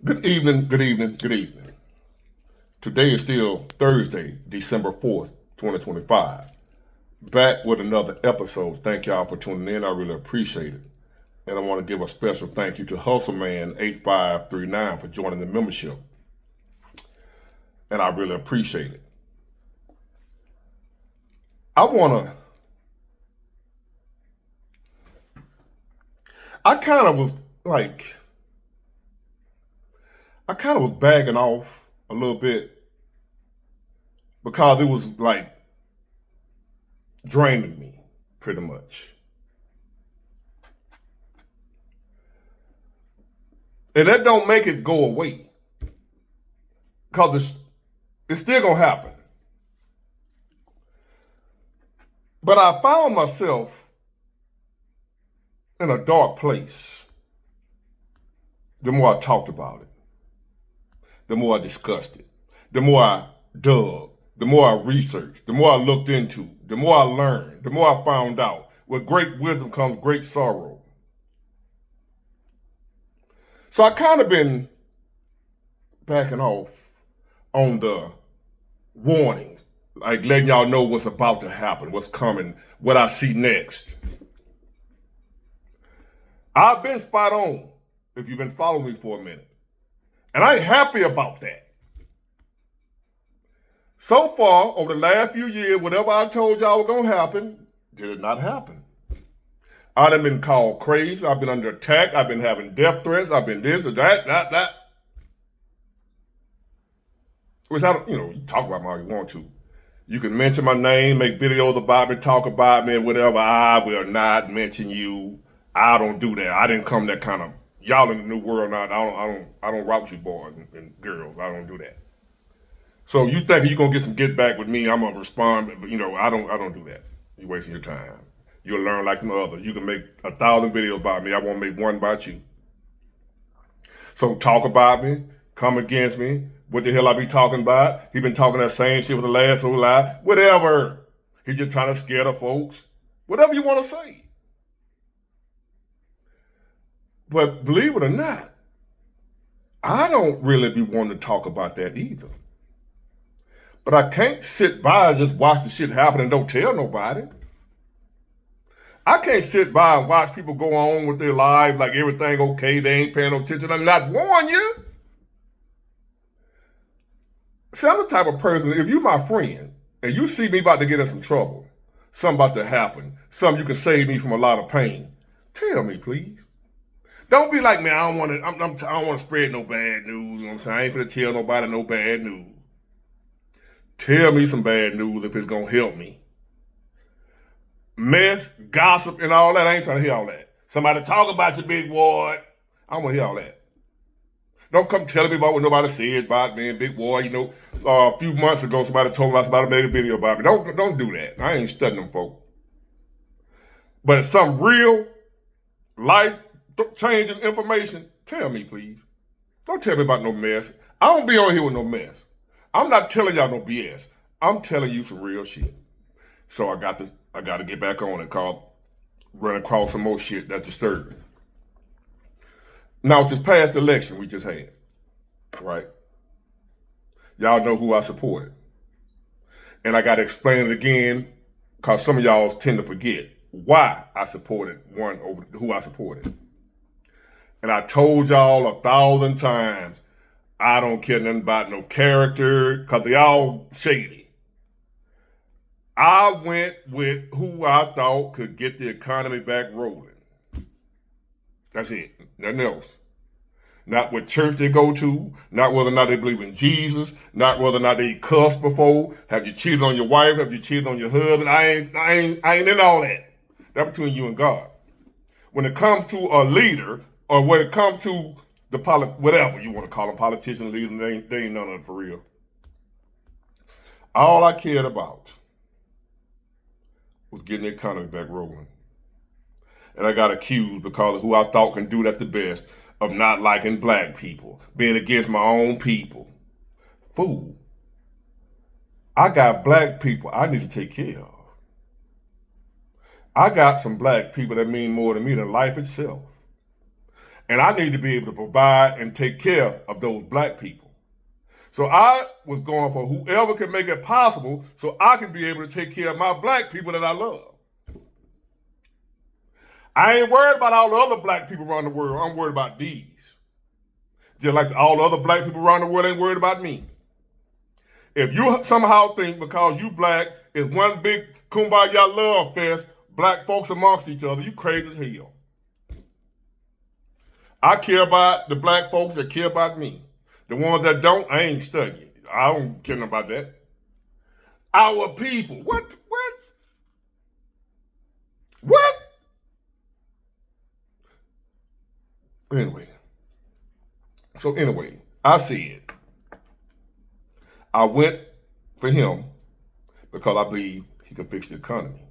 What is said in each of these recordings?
Good evening, good evening, good evening. Today is still Thursday, December 4th, 2025. Back with another episode. Thank y'all for tuning in. I really appreciate it. And I want to give a special thank you to Hustleman8539 for joining the membership. And I really appreciate it. I kind of was like, I kind of was bagging off a little bit because it was like draining me pretty much. And that don't make it go away because it's still going to happen. But I found myself in a dark place the more I talked about it, the more I discussed it, the more I dug, the more I researched, the more I looked into, the more I learned, the more I found out. With great wisdom comes great sorrow. So I kind of been backing off on the warnings, like letting y'all know what's about to happen, what's coming, what I see next. I've been spot on if you've been following me for a minute. And I ain't happy about that. So far, over the last few years, whatever I told y'all was going to happen, did not happen. I done been called crazy. I've been under attack. I've been having death threats. I've been this or that. Which I don't, you talk about me all you want to. You can mention my name, make videos about me, talk about me, whatever. I will not mention you. I don't do that. I didn't come that kind of, y'all in the new world now. I don't route you boys and girls. I don't do that. So you think you're gonna get some get back with me, I'm gonna respond, but I don't do that. You're wasting your time. You'll learn like some others. You can make 1,000 videos about me. I won't make one about you. So talk about me, come against me. What the hell I be talking about? He been talking that same shit for the last whole life. Whatever. He just trying to scare the folks. Whatever you want to say. But believe it or not, I don't really be wanting to talk about that either. But I can't sit by and just watch the shit happen and don't tell nobody. I can't sit by and watch people go on with their lives like everything okay, they ain't paying no attention. I'm not warning you. See, I'm the type of person, if you my friend, and you see me about to get in some trouble, something about to happen, something you can save me from a lot of pain, tell me, please. Don't be like, man, I don't want to spread no bad news. You know what I'm saying? I ain't finna tell nobody no bad news. Tell me some bad news if it's gonna help me. Mess, gossip, and all that, I ain't trying to hear all that. Somebody talk about your big boy, I don't want to hear all that. Don't come telling me about what nobody said about me and Big Boy. A few months ago, somebody told me I was about to make a video about me. Don't do that. I ain't studying them folk. But if some real life-changing information, tell me, please. Don't tell me about no mess. I don't be on here with no mess. I'm not telling y'all no BS. I'm telling you some real shit. So I got to get back on it, cause run across some more shit that's disturbing. Now, this past election we just had, right? Y'all know who I supported. And I got to explain it again, because some of y'all tend to forget why I supported one over who I supported. And I told y'all 1,000 times, I don't care nothing about no character, because they all shady. I went with who I thought could get the economy back rolling. That's it. Nothing else. Not what church they go to, not whether or not they believe in Jesus, not whether or not they cussed before. Have you cheated on your wife? Have you cheated on your husband? I ain't in all that. That's between you and God. When it comes to a leader, or when it comes to the whatever you want to call them, politician, leader, they ain't none of it for real. All I cared about was getting the economy back rolling. And I got accused because of who I thought can do that the best of not liking black people, being against my own people. Fool. I got black people I need to take care of. I got some black people that mean more to me than life itself. And I need to be able to provide and take care of those black people. So I was going for whoever can make it possible so I can be able to take care of my black people that I love. I ain't worried about all the other black people around the world. I'm worried about these. Just like all the other black people around the world ain't worried about me. If you somehow think because you black is one big kumbaya love fest, black folks amongst each other, you crazy as hell. I care about the black folks that care about me. The ones that don't, I ain't studying. I don't care about that. Our people. What? Anyway. I said, I went for him because I believe he can fix the economy.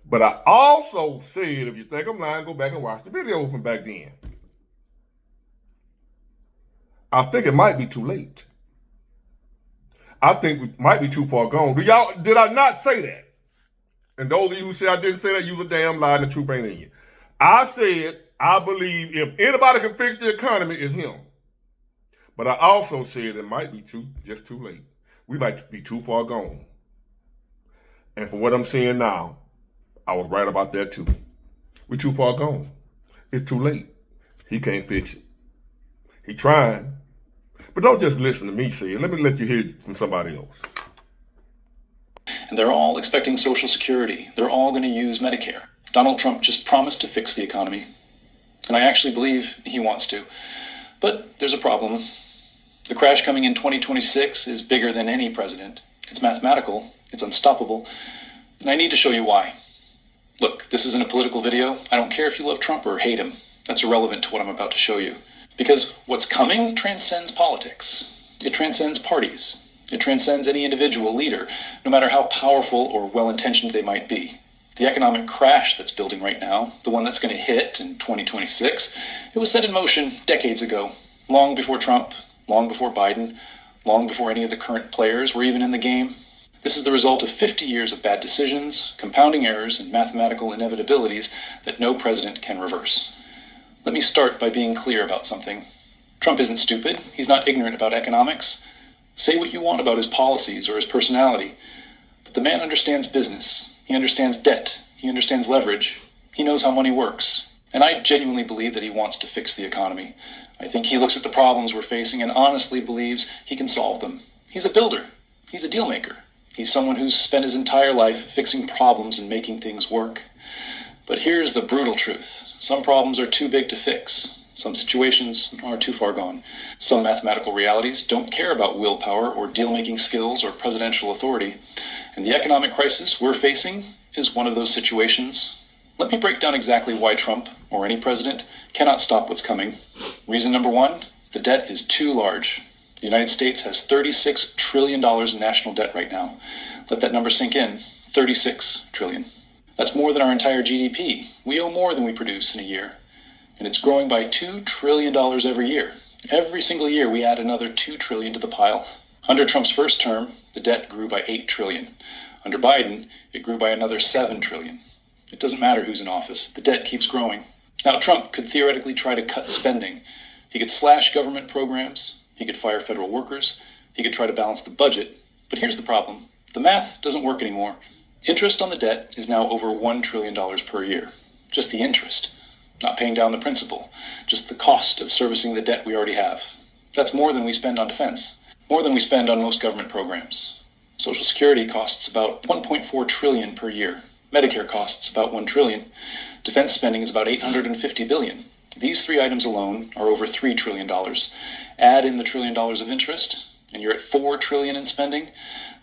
But I also said, if you think I'm lying, go back and watch the video from back then. I think it might be too late. I think we might be too far gone. Did I not say that? And those of you who say I didn't say that, you a damn lie and the truth ain't in you. I said, I believe if anybody can fix the economy, it's him. But I also said it might be just too late. We might be too far gone. And from what I'm seeing now, I was right about that too. We're too far gone. It's too late. He can't fix it. He trying. But don't just listen to me say it. Let me let you hear it from somebody else. And they're all expecting Social Security. They're all going to use Medicare. Donald Trump just promised to fix the economy. And I actually believe he wants to. But there's a problem. The crash coming in 2026 is bigger than any president. It's mathematical. It's unstoppable. And I need to show you why. Look, this isn't a political video. I don't care if you love Trump or hate him. That's irrelevant to what I'm about to show you. Because what's coming transcends politics. It transcends parties. It transcends any individual leader, no matter how powerful or well-intentioned they might be. The economic crash that's building right now, the one that's going to hit in 2026, it was set in motion decades ago, long before Trump, long before Biden, long before any of the current players were even in the game. This is the result of 50 years of bad decisions, compounding errors, and mathematical inevitabilities that no president can reverse. Let me start by being clear about something. Trump isn't stupid. He's not ignorant about economics. Say what you want about his policies or his personality, but the man understands business. He understands debt. He understands leverage. He knows how money works. And I genuinely believe that he wants to fix the economy. I think he looks at the problems we're facing and honestly believes he can solve them. He's a builder. He's a deal maker. He's someone who's spent his entire life fixing problems and making things work. But here's the brutal truth. Some problems are too big to fix. Some situations are too far gone. Some mathematical realities don't care about willpower or deal-making skills or presidential authority. And the economic crisis we're facing is one of those situations. Let me break down exactly why Trump, or any president, cannot stop what's coming. Reason number one, the debt is too large. The United States has $36 trillion in national debt right now. Let that number sink in. 36 trillion. That's more than our entire GDP. We owe more than we produce in a year. And it's growing by $2 trillion every year. Every single year we add another $2 trillion to the pile. Under Trump's first term, the debt grew by $8 trillion. Under Biden, it grew by another $7 trillion. It doesn't matter who's in office, the debt keeps growing. Now, Trump could theoretically try to cut spending. He could slash government programs, he could fire federal workers, he could try to balance the budget. But here's the problem. The math doesn't work anymore. Interest on the debt is now over $1 trillion per year. Just the interest. Not paying down the principal. Just the cost of servicing the debt we already have. That's more than we spend on defense. More than we spend on most government programs. Social Security costs about $1.4 trillion per year. Medicare costs about $1 trillion. Defense spending is about $850 billion. These three items alone are over $3 trillion. Add in the $1 trillion of interest, and you're at $4 trillion in spending.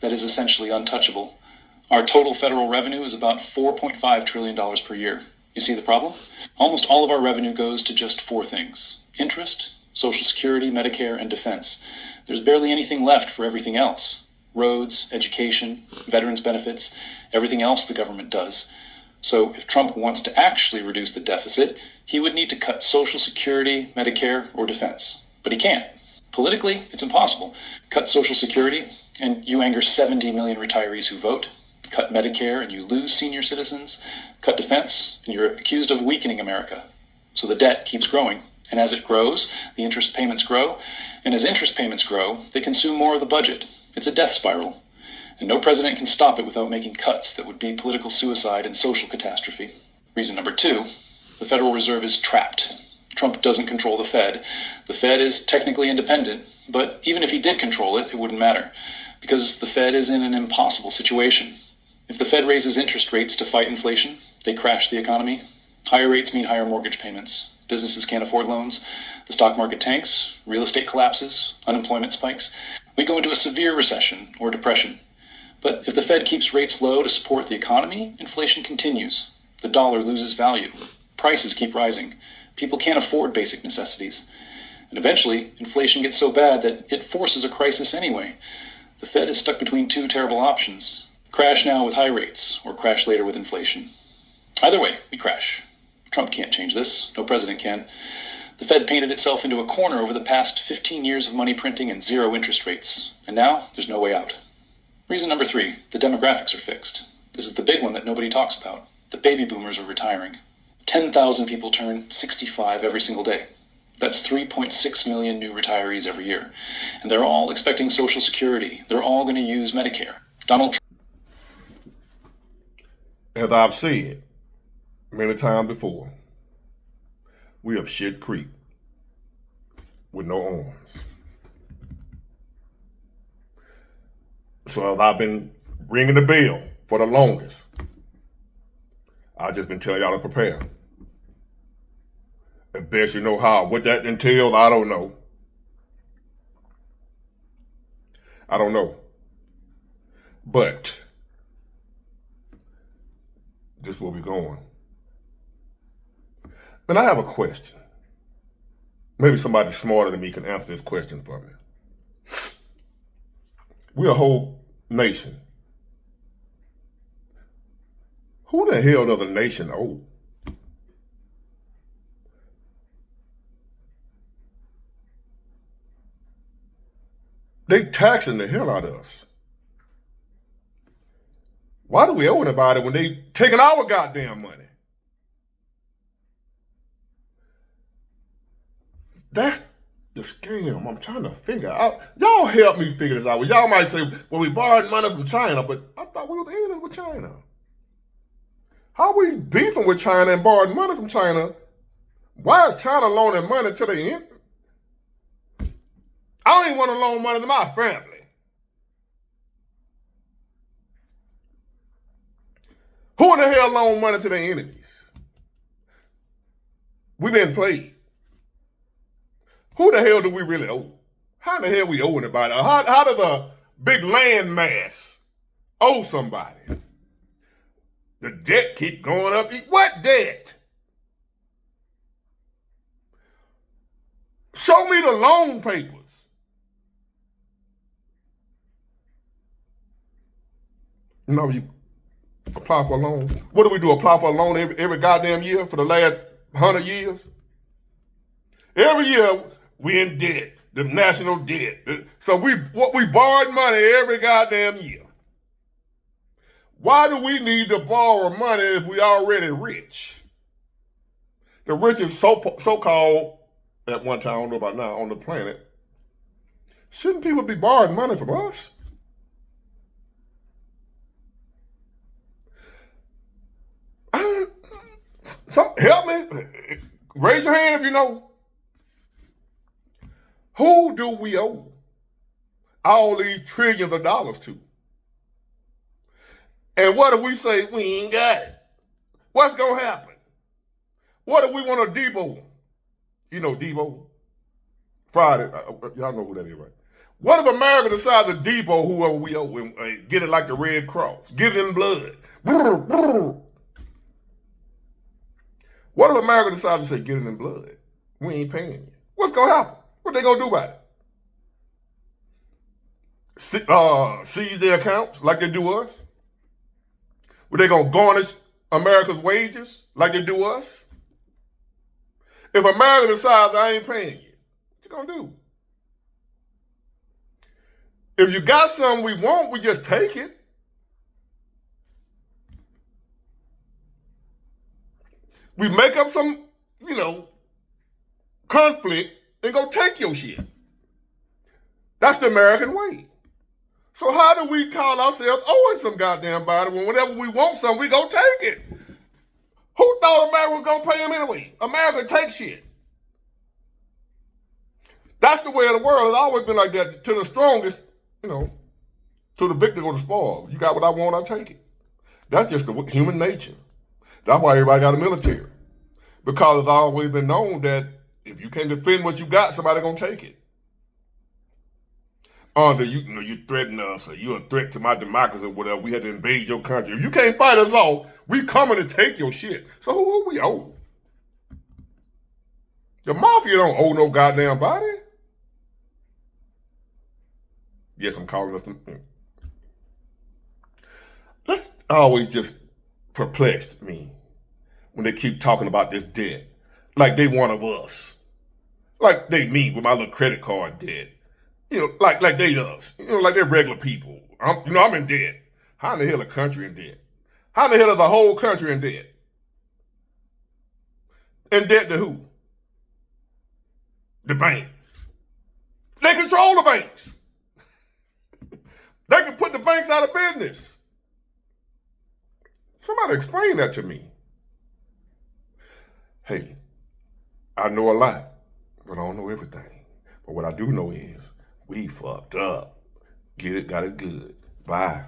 That is essentially untouchable. Our total federal revenue is about $4.5 trillion per year. You see the problem? Almost all of our revenue goes to just four things: interest, Social Security, Medicare, and defense. There's barely anything left for everything else. Roads, education, veterans benefits, everything else the government does. So if Trump wants to actually reduce the deficit, he would need to cut Social Security, Medicare, or defense. But he can't. Politically, it's impossible. Cut Social Security, and you anger 70 million retirees who vote. Cut Medicare, and you lose senior citizens. Cut defense, and you're accused of weakening America. So the debt keeps growing. And as it grows, the interest payments grow. And as interest payments grow, they consume more of the budget. It's a death spiral. And no president can stop it without making cuts that would be political suicide and social catastrophe. Reason number 2, the Federal Reserve is trapped. Trump doesn't control the Fed. The Fed is technically independent, but even if he did control it, it wouldn't matter, because the Fed is in an impossible situation. If the Fed raises interest rates to fight inflation, they crash the economy. Higher rates mean higher mortgage payments. Businesses can't afford loans. The stock market tanks. Real estate collapses. Unemployment spikes. We go into a severe recession or depression. But if the Fed keeps rates low to support the economy, inflation continues. The dollar loses value. Prices keep rising. People can't afford basic necessities. And eventually, inflation gets so bad that it forces a crisis anyway. The Fed is stuck between 2 terrible options. Crash now with high rates, or crash later with inflation. Either way, we crash. Trump can't change this. No president can. The Fed painted itself into a corner over the past 15 years of money printing and zero interest rates. And now, there's no way out. Reason number 3, the demographics are fixed. This is the big one that nobody talks about. The baby boomers are retiring. 10,000 people turn 65 every single day. That's 3.6 million new retirees every year. And they're all expecting Social Security. They're all going to use Medicare. Donald Trump. As I've said many times before, we up shit creek with no arms. So as I've been ringing the bell for the longest, I've just been telling y'all to prepare. At best you know how. What that entails, I don't know. I don't know. But this is where we're going. And I have a question. Maybe somebody smarter than me can answer this question for me. We're a whole nation. Who the hell does a nation owe? They taxing the hell out of us. Why do we owe anybody when they taking our goddamn money? That's the scam I'm trying to figure out. Y'all help me figure this out. Well, y'all might say, well, we borrowed money from China, but I thought we were enemies with China. How are we beefing with China and borrowing money from China? Why is China loaning money to the end? I don't even want to loan money to my family. Who in the hell loan money to their enemies? We've been played. Who the hell do we really owe? How the hell we owe anybody? How does a big land mass owe somebody? The debt keep going up. What debt? Show me the loan papers. You know, you apply for a loan. What do we do? Apply for a loan every goddamn year for the last 100 years? Every year we in debt, the national debt. So we borrowed money every goddamn year. Why do we need to borrow money if we already rich? The richest so-called, at one time, I don't know about now, on the planet. Shouldn't people be borrowing money from us? So help me. Raise your hand if you know. Who do we owe all these trillions of dollars to? And what do we say? We ain't got it. What's going to happen? What if we want to Debo? You know Debo? Friday. Y'all know who that is, right? What if America decides to Debo whoever we owe and get it like the Red Cross? Get it in blood. What if America decides to say, get it in blood? We ain't paying you. What's going to happen? What they going to do about it? Seize their accounts like they do us? Were they going to garnish America's wages like they do us? If America decides I ain't paying you, what you going to do? If you got something we want, we just take it. We make up some conflict and go take your shit. That's the American way. So how do we call ourselves owing some goddamn body when whenever we want something, we go take it? Who thought America was going to pay him anyway? America takes shit. That's the way of the world. It's always been like that. To the strongest, to the victor go to spoil. You got what I want, I take it. That's just the human nature. That's why everybody got a military. Because it's always been known that if you can't defend what you got, somebody gonna take it. Under you threaten us, or you're a threat to my democracy, or whatever. We had to invade your country. If you can't fight us off, we coming to take your shit. So who we owe? The mafia don't owe no goddamn body. Yes, I'm calling us. That's always just perplexed me when they keep talking about this debt. Like they one of us. Like they me with my little credit card debt. Like they us. Like they're regular people. I'm in debt. How in the hell is a country in debt? How in the hell is a whole country in debt? In debt to who? The banks. They control the banks. They can put the banks out of business. Somebody explain that to me. Hey, I know a lot, but I don't know everything. But what I do know is we fucked up. Get it, got it good. Bye.